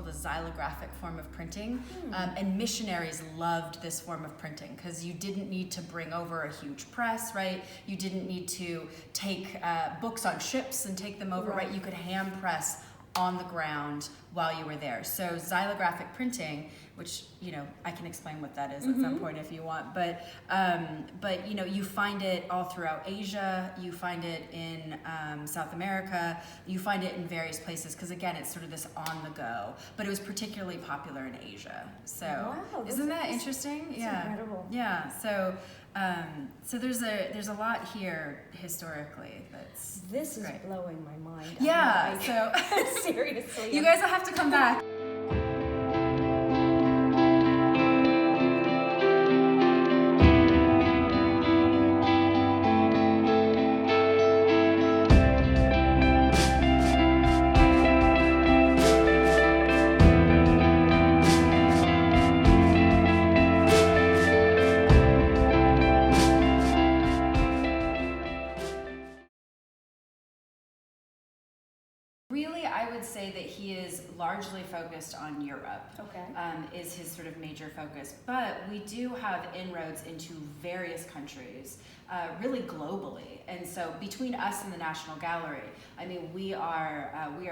called a xylographic form of printing. And missionaries loved this form of printing because you didn't need to bring over a huge press, right? You didn't need to take books on ships and take them over, right? You could hand press on the ground while you were there. So xylographic printing, which, you know, I can explain what that is at some point if you want, but you know, you find it all throughout Asia, you find it in South America, you find it in various places, because again, it's sort of this on the go, but it was particularly popular in Asia. So wow, isn't that interesting? That's yeah. incredible. Yeah. So there's a lot here historically that's This is great. blowing my mind. Yeah. So seriously, You guys will have to come back. Really, I would say that he is largely focused on Europe. Okay. Is his sort of major focus. But we do have inroads into various countries, really globally. And so between us and the National Gallery, I mean, we are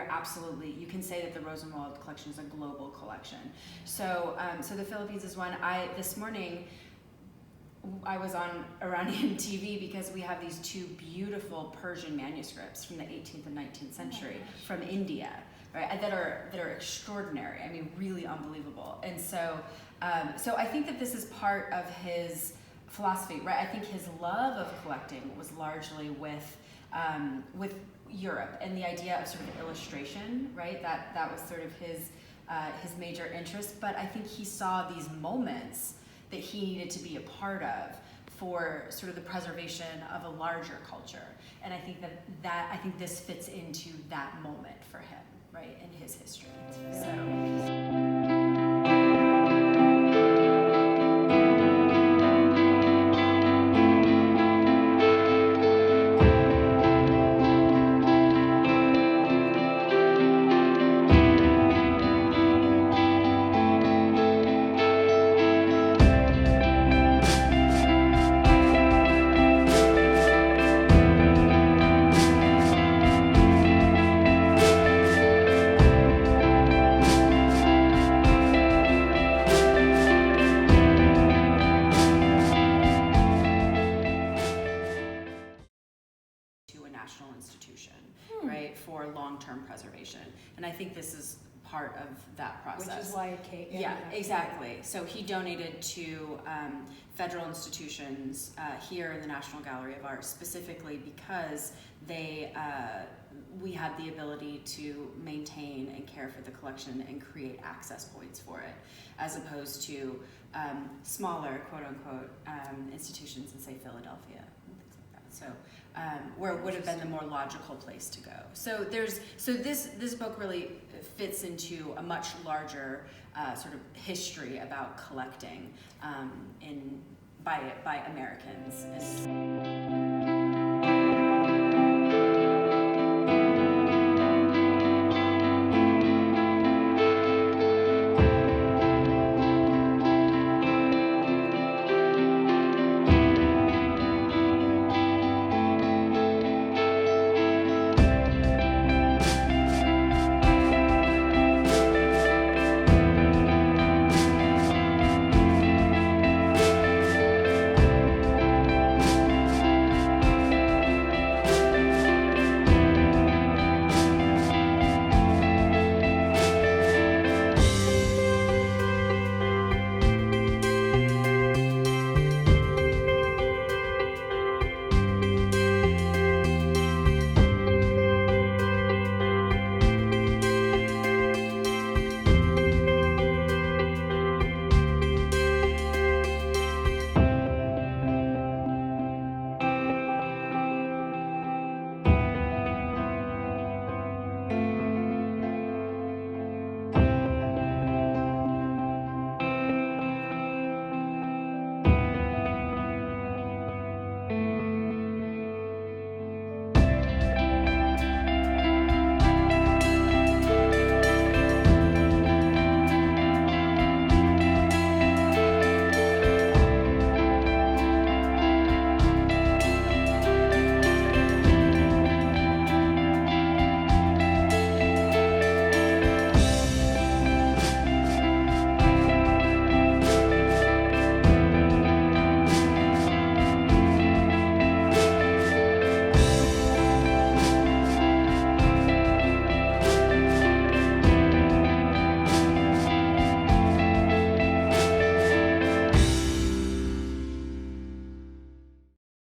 absolutely, you can say that the Rosenwald collection is a global collection. So the Philippines is one. This morning, I was on Iranian TV because we have these two beautiful Persian manuscripts from the 18th and 19th century from India, right? That are extraordinary. I mean, really unbelievable. And so I think that this is part of his philosophy, right? I think his love of collecting was largely with Europe and the idea of sort of illustration, right? That was sort of his major interest. But I think he saw these moments that he needed to be a part of for sort of the preservation of a larger culture. And I think I think this fits into that moment for him, right, in his history. National institution, right, for long-term preservation. And I think this is part of that process. Which is why it came. Yeah, exactly. So he donated to federal institutions here in the National Gallery of Art specifically because we had the ability to maintain and care for the collection and create access points for it, as opposed to smaller, quote-unquote, institutions in, say, Philadelphia. So where it would have been the more logical place to go. So this book really fits into a much larger sort of history about collecting by Americans.